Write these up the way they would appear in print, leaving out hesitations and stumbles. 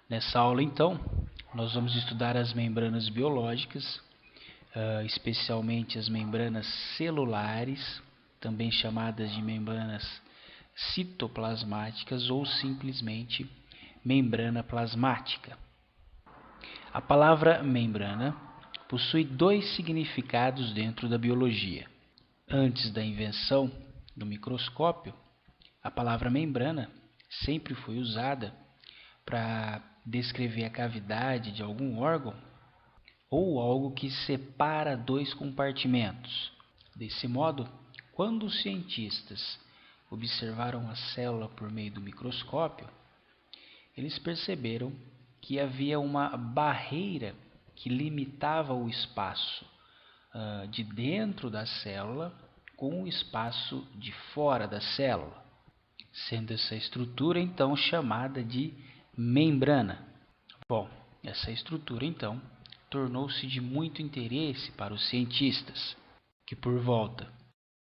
Nessa aula, então, nós vamos estudar as membranas biológicas, especialmente as membranas celulares, também chamadas de membranas citoplasmáticas ou simplesmente membrana plasmática. A palavra membrana possui dois significados dentro da biologia. Antes da invenção do microscópio, a palavra membrana sempre foi usada para descrever a cavidade de algum órgão ou algo que separa dois compartimentos. Desse modo, quando os cientistas observaram a célula por meio do microscópio, eles perceberam que havia uma barreira que limitava o espaço de dentro da célula com o espaço de fora da célula, sendo essa estrutura então chamada de membrana. Bom, essa estrutura então tornou-se de muito interesse para os cientistas, que por volta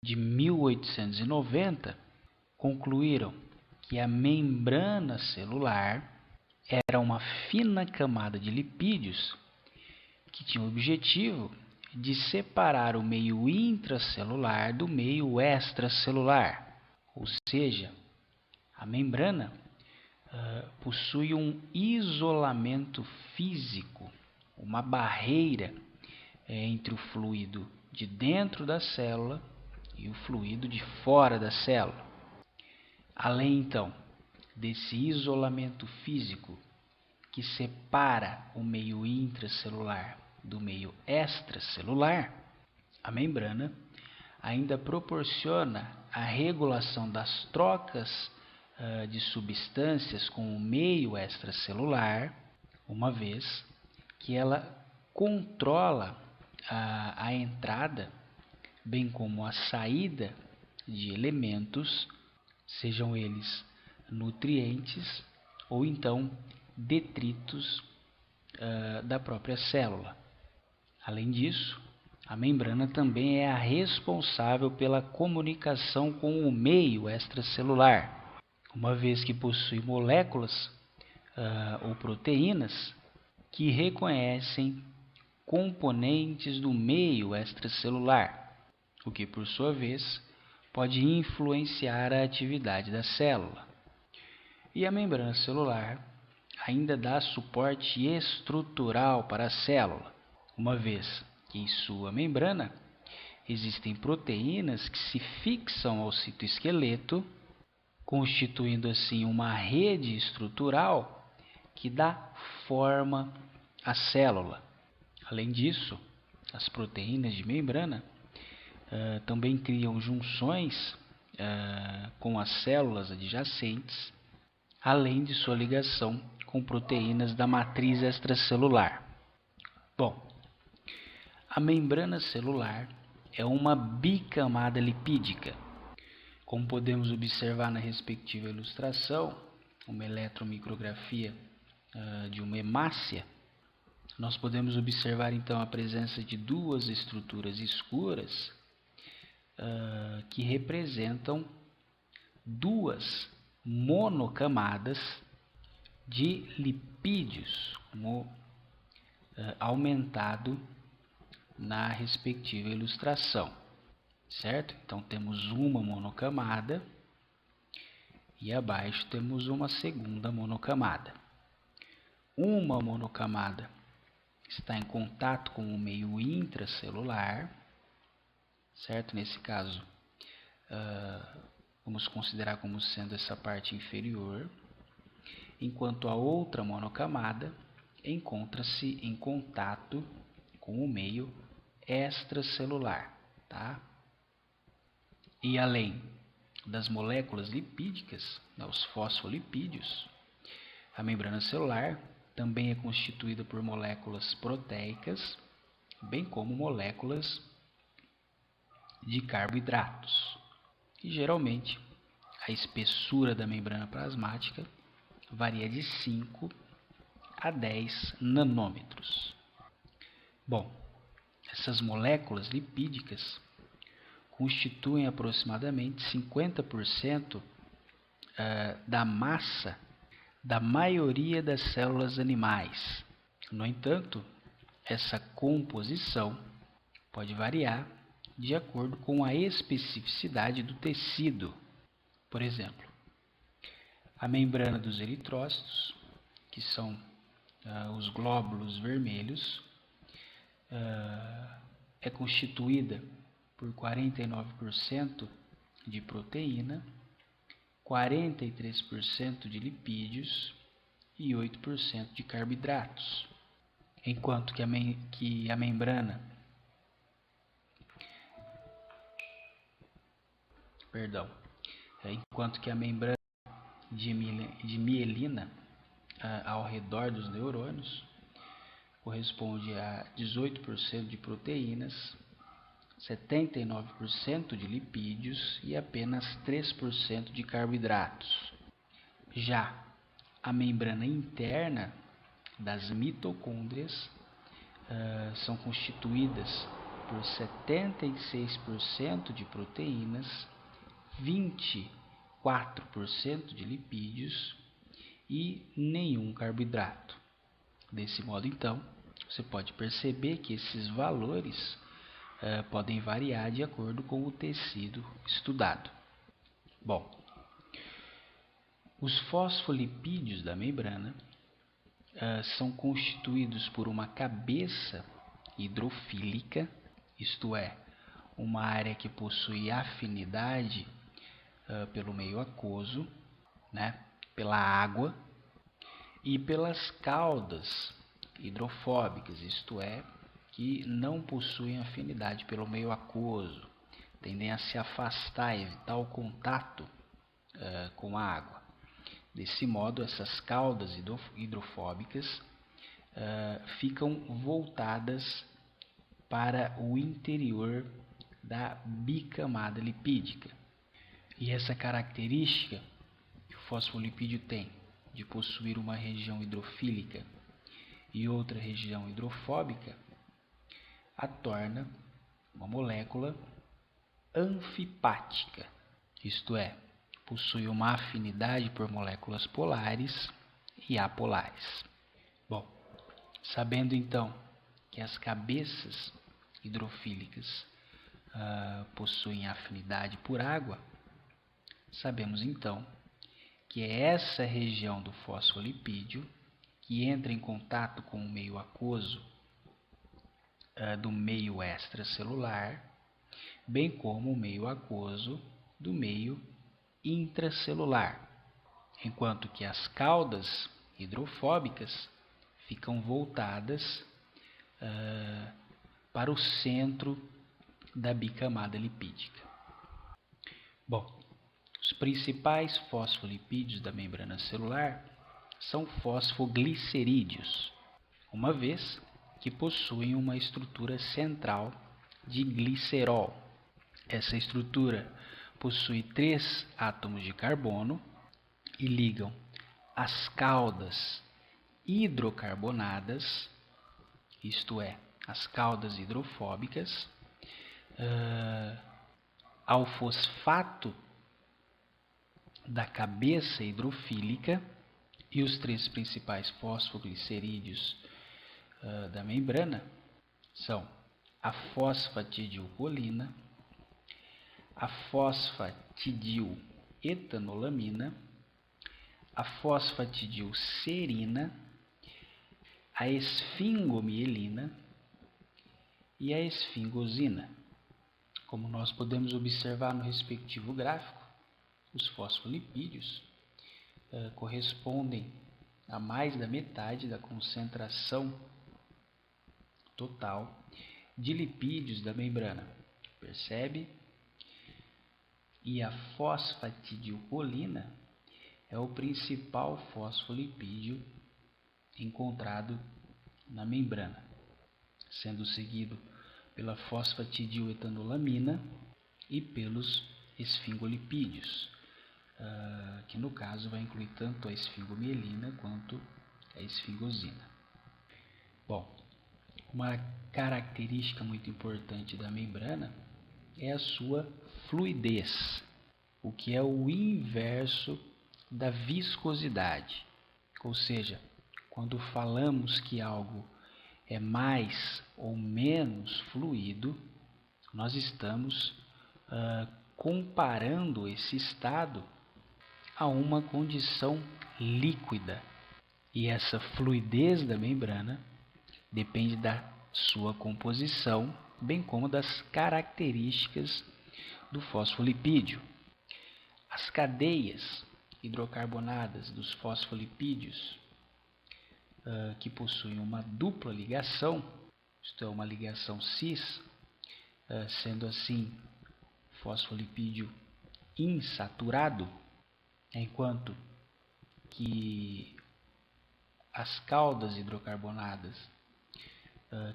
de 1890 concluíram que a membrana celular era uma fina camada de lipídios que tinha o objetivo de separar o meio intracelular do meio extracelular, ou seja, a membrana possui um isolamento físico, uma barreira entre o fluido de dentro da célula e o fluido de fora da célula. Além, então, desse isolamento físico que separa o meio intracelular do meio extracelular, a membrana ainda proporciona a regulação das trocas de substâncias com o meio extracelular, uma vez que ela controla a entrada, bem como a saída de elementos, sejam eles nutrientes ou então detritos da própria célula. Além disso, a membrana também é a responsável pela comunicação com o meio extracelular, uma vez que possui moléculas ou proteínas que reconhecem componentes do meio extracelular, o que por sua vez pode influenciar a atividade da célula. E a membrana celular ainda dá suporte estrutural para a célula, uma vez que em sua membrana existem proteínas que se fixam ao citoesqueleto, constituindo assim uma rede estrutural que dá forma à célula. Além disso, as proteínas de membrana também criam junções com as células adjacentes, além de sua ligação com proteínas da matriz extracelular. Bom, a membrana celular é uma bicamada lipídica. Como podemos observar na respectiva ilustração, uma eletromicrografia de uma hemácia, nós podemos observar então a presença de duas estruturas escuras que representam duas monocamadas de lipídios, como aumentado na respectiva ilustração, certo? Então temos uma monocamada e abaixo temos uma segunda monocamada. Uma monocamada está em contato com o meio intracelular, certo? Nesse caso, vamos considerar como sendo essa parte inferior, enquanto a outra monocamada encontra-se em contato com o meio extracelular, tá? E além das moléculas lipídicas, os fosfolipídios, a membrana celular também é constituída por moléculas proteicas, bem como moléculas de carboidratos. E geralmente a espessura da membrana plasmática varia de 5 a 10 nanômetros. Bom, essas moléculas lipídicas constituem aproximadamente 50% da massa da maioria das células animais. No entanto, essa composição pode variar de acordo com a especificidade do tecido. Por exemplo, a membrana dos eritrócitos, que são os glóbulos vermelhos, é constituída por 49% de proteína, 43% de lipídios e 8% de carboidratos, enquanto que a membrana de mielina ao redor dos neurônios corresponde a 18% de proteínas, 79% de lipídios e apenas 3% de carboidratos. Já a membrana interna das mitocôndrias são constituídas por 76% de proteínas, 24% de lipídios e nenhum carboidrato. Desse modo, então, você pode perceber que esses valores podem variar de acordo com o tecido estudado. Bom, os fosfolipídios da membrana são constituídos por uma cabeça hidrofílica, isto é, uma área que possui afinidade pelo meio aquoso, pela água, e pelas caudas hidrofóbicas, isto é, que não possuem afinidade pelo meio aquoso, tendem a se afastar, evitar o contato com a água. Desse modo, essas caudas hidrofóbicas ficam voltadas para o interior da bicamada lipídica. E essa característica que o fosfolipídio tem, de possuir uma região hidrofílica e outra região hidrofóbica, a torna uma molécula anfipática, isto é, possui uma afinidade por moléculas polares e apolares. Bom, sabendo então que as cabeças hidrofílicas possuem afinidade por água, sabemos então que é essa região do fosfolipídio que entra em contato com o meio aquoso do meio extracelular, bem como o meio aquoso do meio intracelular, enquanto que as caudas hidrofóbicas ficam voltadas para o centro da bicamada lipídica. Bom, os principais fosfolipídios da membrana celular são fosfoglicerídeos, uma vez que possuem uma estrutura central de glicerol. Essa estrutura possui 3 átomos de carbono e ligam as caudas hidrocarbonadas, isto é, as caudas hidrofóbicas, ao fosfato da cabeça hidrofílica, e os 3 principais fosfoglicerídeos da membrana são a fosfatidilcolina, a fosfatidiletanolamina, a fosfatidilserina, a esfingomielina e a esfingosina. Como nós podemos observar no respectivo gráfico, os fosfolipídios correspondem a mais da metade da concentração total de lipídios da membrana. Percebe? E a fosfatidilcolina é o principal fosfolipídio encontrado na membrana, sendo seguido pela fosfatidiletanolamina e pelos esfingolipídios, que no caso vai incluir tanto a esfingomielina quanto a esfingosina. Bom, uma característica muito importante da membrana é a sua fluidez, o que é o inverso da viscosidade. Ou seja, quando falamos que algo é mais ou menos fluido, nós estamos comparando esse estado a uma condição líquida. E essa fluidez da membrana depende da sua composição, bem como das características do fosfolipídio. As cadeias hidrocarbonadas dos fosfolipídios que possuem uma dupla ligação, isto é, uma ligação cis, sendo assim fosfolipídio insaturado, enquanto que as caudas hidrocarbonadas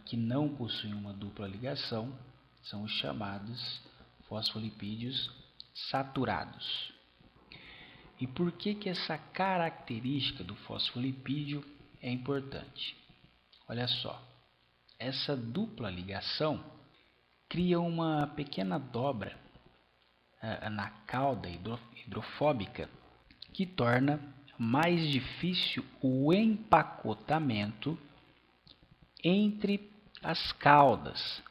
que não possuem uma dupla ligação são os chamados fosfolipídios saturados. E por que essa característica do fosfolipídio é importante? Olha só, essa dupla ligação cria uma pequena dobra na cauda hidrofóbica que torna mais difícil o empacotamento entre as caudas,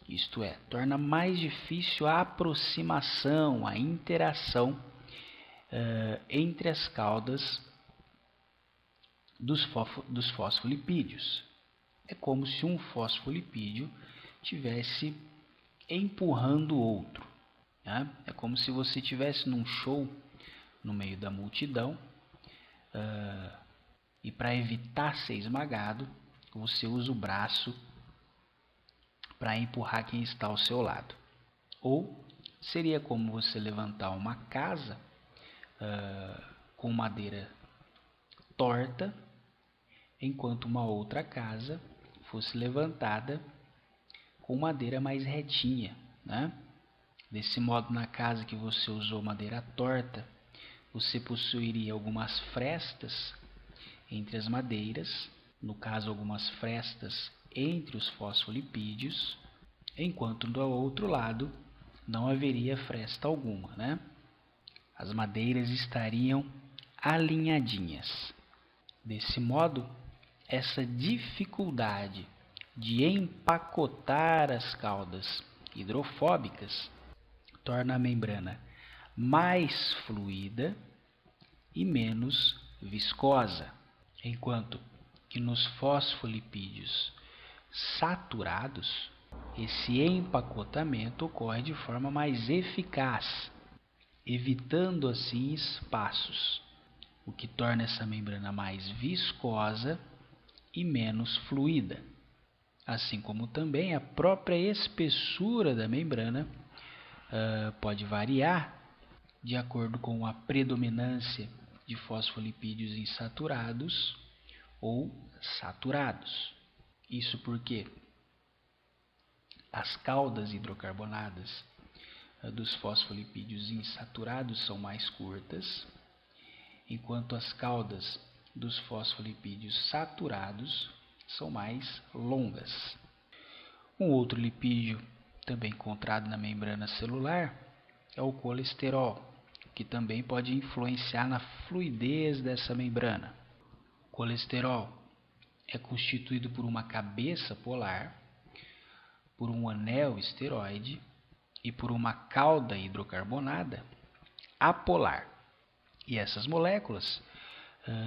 isto é, torna mais difícil a aproximação, a interação entre as caudas dos fosfolipídios. É como se um fosfolipídio estivesse empurrando o outro. Né? É como se você estivesse num show no meio da multidão e para evitar ser esmagado, você usa o braço para empurrar quem está ao seu lado. Ou seria como você levantar uma casa com madeira torta, enquanto uma outra casa fosse levantada com madeira mais retinha, né? Desse modo, na casa que você usou madeira torta, você possuiria algumas frestas entre as madeiras, no caso algumas frestas entre os fosfolipídios, enquanto do outro lado não haveria fresta alguma, né? As madeiras estariam alinhadinhas. Desse modo, essa dificuldade de empacotar as caudas hidrofóbicas torna a membrana mais fluida e menos viscosa, enquanto que nos fosfolipídios saturados, esse empacotamento ocorre de forma mais eficaz, evitando assim espaços, o que torna essa membrana mais viscosa e menos fluida, assim como também a própria espessura da membrana pode variar de acordo com a predominância de fosfolipídios insaturados ou saturados. Isso porque as caudas hidrocarbonadas dos fosfolipídios insaturados são mais curtas, enquanto as caudas dos fosfolipídios saturados são mais longas. Um outro lipídio também encontrado na membrana celular é o colesterol, que também pode influenciar na fluidez dessa membrana. O colesterol é constituído por uma cabeça polar, por um anel esteroide e por uma cauda hidrocarbonada apolar. E essas moléculas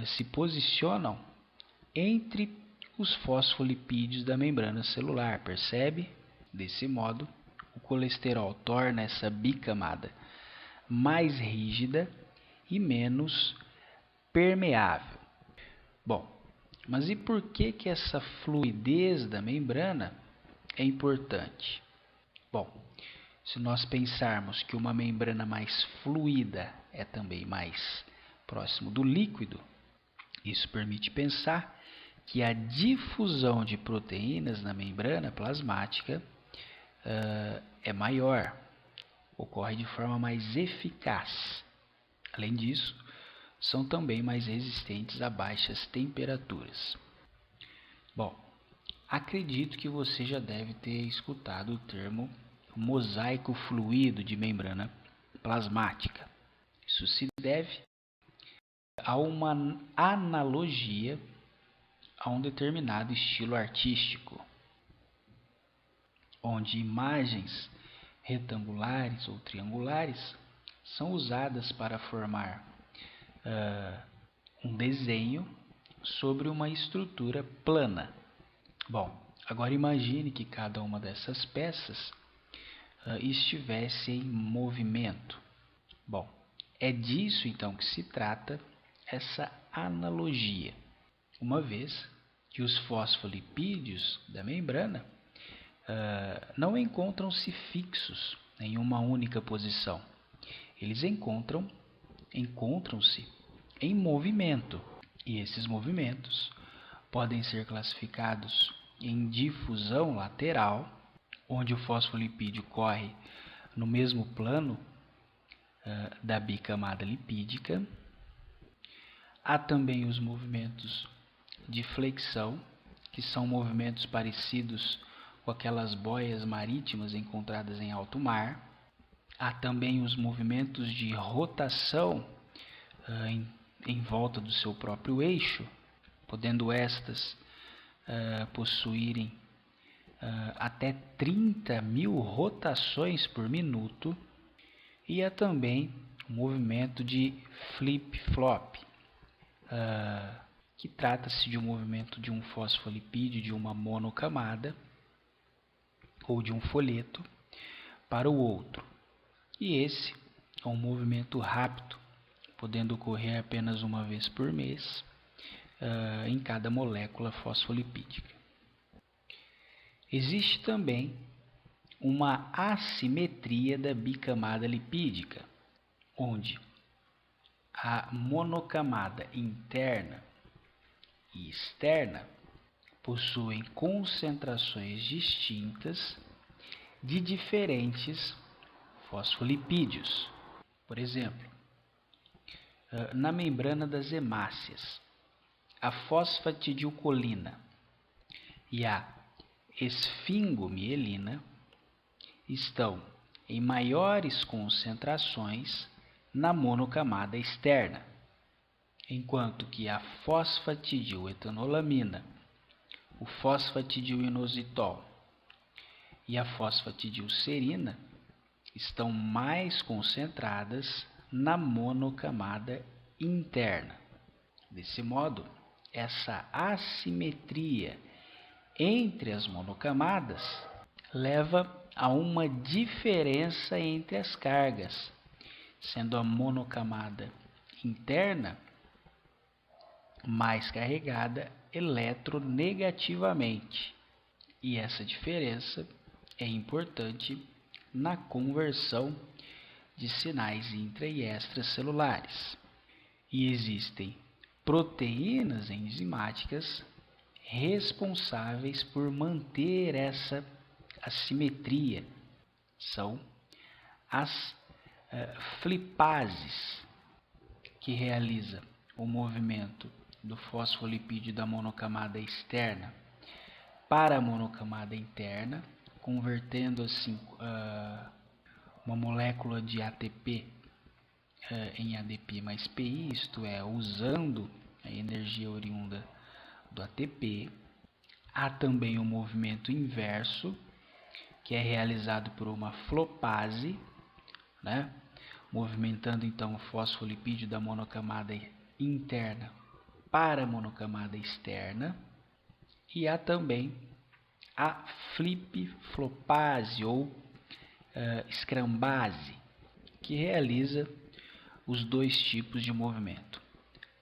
se posicionam entre os fosfolipídios da membrana celular, percebe? Desse modo, o colesterol torna essa bicamada mais rígida e menos permeável. Bom, mas e por que essa fluidez da membrana é importante? Bom, se nós pensarmos que uma membrana mais fluida é também mais próximo do líquido, isso permite pensar que a difusão de proteínas na membrana plasmática é maior, ocorre de forma mais eficaz. Além disso, são também mais resistentes a baixas temperaturas. Bom, acredito que você já deve ter escutado o termo mosaico fluido de membrana plasmática. Isso se deve há uma analogia a um determinado estilo artístico, onde imagens retangulares ou triangulares são usadas para formar um desenho sobre uma estrutura plana. Bom, agora imagine que cada uma dessas peças estivesse em movimento. Bom, é disso então que se trata essa analogia, uma vez que os fosfolipídios da membrana não encontram-se fixos em uma única posição. Eles encontram-se em movimento, e esses movimentos podem ser classificados em difusão lateral, onde o fosfolipídio corre no mesmo plano da bicamada lipídica. Há também os movimentos de flexão, que são movimentos parecidos com aquelas boias marítimas encontradas em alto mar. Há também os movimentos de rotação em volta do seu próprio eixo, podendo estas possuírem até 30.000 rotações por minuto. E há também o movimento de flip-flop, que trata-se de um movimento de um fosfolipídio de uma monocamada ou de um folheto para o outro. E esse é um movimento rápido, podendo ocorrer apenas uma vez por mês em cada molécula fosfolipídica. Existe também uma assimetria da bicamada lipídica, onde a monocamada interna e externa possuem concentrações distintas de diferentes fosfolipídios. Por exemplo, na membrana das hemácias, a fosfatidilcolina e a esfingomielina estão em maiores concentrações na monocamada externa, enquanto que a fosfatidiletanolamina, o fosfatidilinositol e a fosfatidilserina estão mais concentradas na monocamada interna. Desse modo, essa assimetria entre as monocamadas leva a uma diferença entre as cargas, sendo a monocamada interna mais carregada eletronegativamente. E essa diferença é importante na conversão de sinais intra e extracelulares. E existem proteínas enzimáticas responsáveis por manter essa assimetria. São as flipases, que realiza o movimento do fosfolipídio da monocamada externa para a monocamada interna, convertendo assim uma molécula de ATP em ADP mais PI, isto é, usando a energia oriunda do ATP. Há também o movimento inverso, que é realizado por uma flopase, né? Movimentando então o fosfolipídio da monocamada interna para a monocamada externa. E há também a flip-flopase ou scrambase, que realiza os dois tipos de movimento,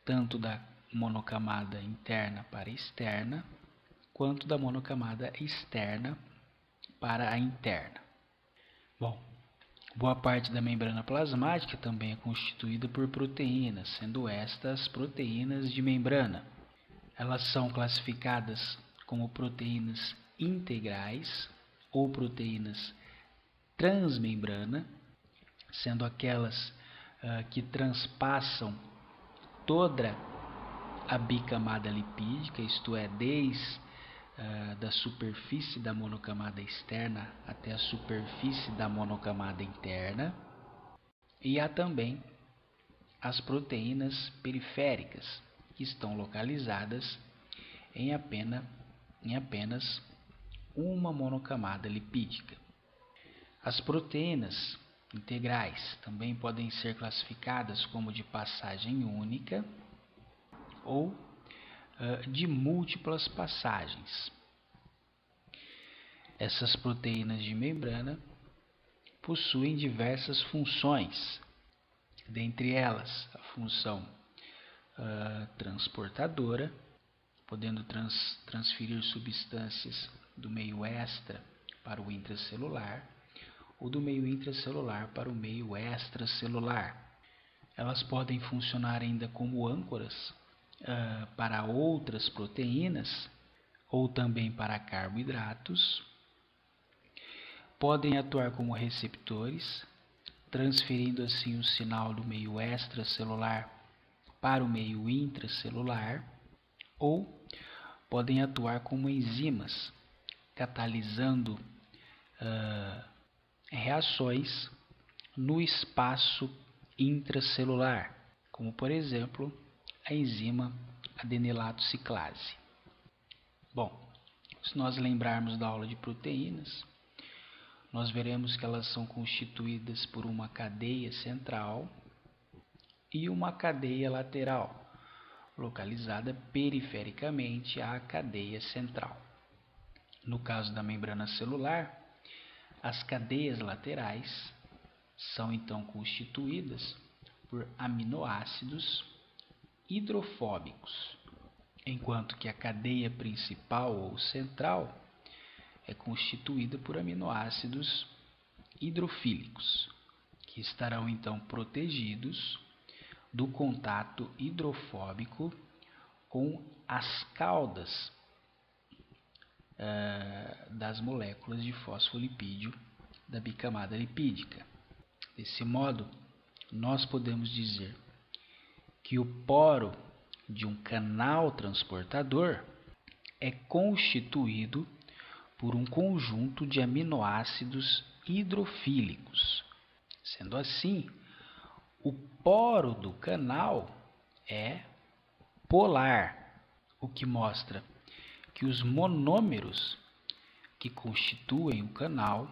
tanto da monocamada interna para externa, quanto da monocamada externa para a interna. Bom, boa parte da membrana plasmática também é constituída por proteínas, sendo estas proteínas de membrana. Elas são classificadas como proteínas integrais ou proteínas transmembrana, sendo aquelas que transpassam toda a bicamada lipídica, isto é, desde da superfície da monocamada externa até a superfície da monocamada interna. E há também as proteínas periféricas, que estão localizadas em apenas uma monocamada lipídica. As proteínas integrais também podem ser classificadas como de passagem única ou de múltiplas passagens. Essas proteínas de membrana possuem diversas funções, dentre elas a função transportadora, podendo transferir substâncias do meio extra para o intracelular ou do meio intracelular para o meio extracelular. Elas podem funcionar ainda como âncoras para outras proteínas ou também para carboidratos. Podem atuar como receptores, transferindo assim o sinal do meio extracelular para o meio intracelular, ou podem atuar como enzimas, catalisando reações no espaço intracelular, como por exemplo a enzima adenilato ciclase. Bom, se nós lembrarmos da aula de proteínas, nós veremos que elas são constituídas por uma cadeia central e uma cadeia lateral, localizada perifericamente à cadeia central. No caso da membrana celular, as cadeias laterais são então constituídas por aminoácidos hidrofóbicos, enquanto que a cadeia principal ou central é constituída por aminoácidos hidrofílicos, que estarão então protegidos do contato hidrofóbico com as caudas das moléculas de fosfolipídio da bicamada lipídica. Desse modo, nós podemos dizer que o poro de um canal transportador é constituído por um conjunto de aminoácidos hidrofílicos. Sendo assim, o poro do canal é polar, o que mostra que os monômeros que constituem o canal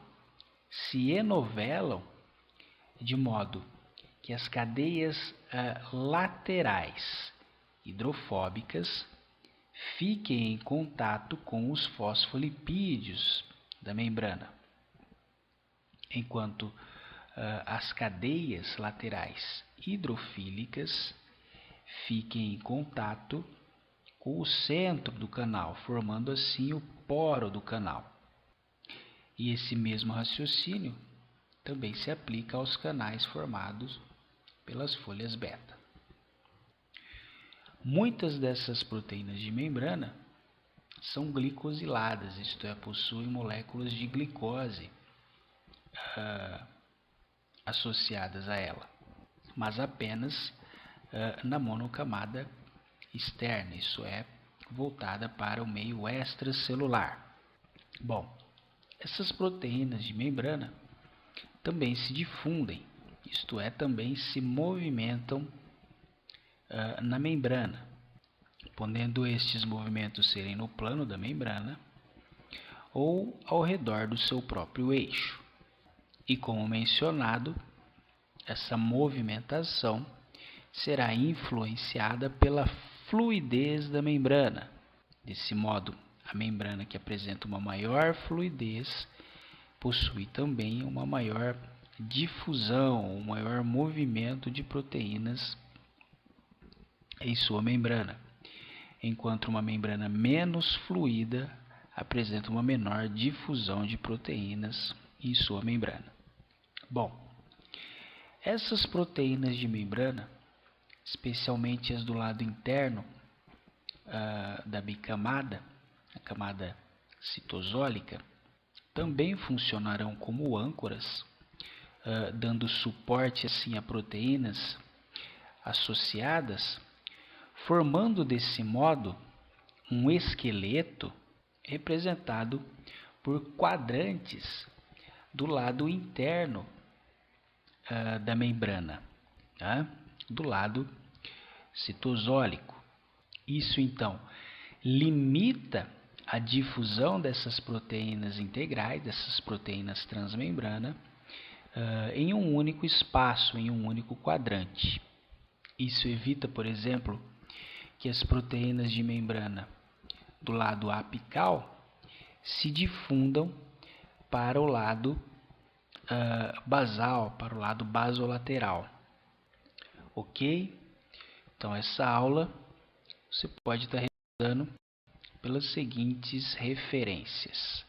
se enovelam de modo que as cadeias laterais hidrofóbicas fiquem em contato com os fosfolipídios da membrana, enquanto as cadeias laterais hidrofílicas fiquem em contato com o centro do canal, formando assim o poro do canal. E esse mesmo raciocínio também se aplica aos canais formados pelas folhas beta. Muitas dessas proteínas de membrana são glicosiladas, isto é, possuem moléculas de glicose associadas a ela, mas apenas na monocamada externa, isso é, voltada para o meio extracelular. Bom, essas proteínas de membrana também se difundem, isto é, também se movimentam na membrana, podendo estes movimentos serem no plano da membrana ou ao redor do seu próprio eixo. E como mencionado, essa movimentação será influenciada pela fluidez da membrana. Desse modo, a membrana que apresenta uma maior fluidez possui também uma maior difusão, um maior movimento de proteínas em sua membrana, enquanto uma membrana menos fluida apresenta uma menor difusão de proteínas em sua membrana. Bom, essas proteínas de membrana, especialmente as do lado interno da bicamada, a camada citosólica, também funcionarão como âncoras, dando suporte assim a proteínas associadas, formando desse modo um esqueleto representado por quadrantes do lado interno da membrana. Tá? do lado citosólico. Isso, então, limita a difusão dessas proteínas integrais, dessas proteínas transmembrana, em um único espaço, em um único quadrante. Isso evita, por exemplo, que as proteínas de membrana do lado apical se difundam para o lado basal, para o lado basolateral. Ok? Então, essa aula você pode estar realizando pelas seguintes referências.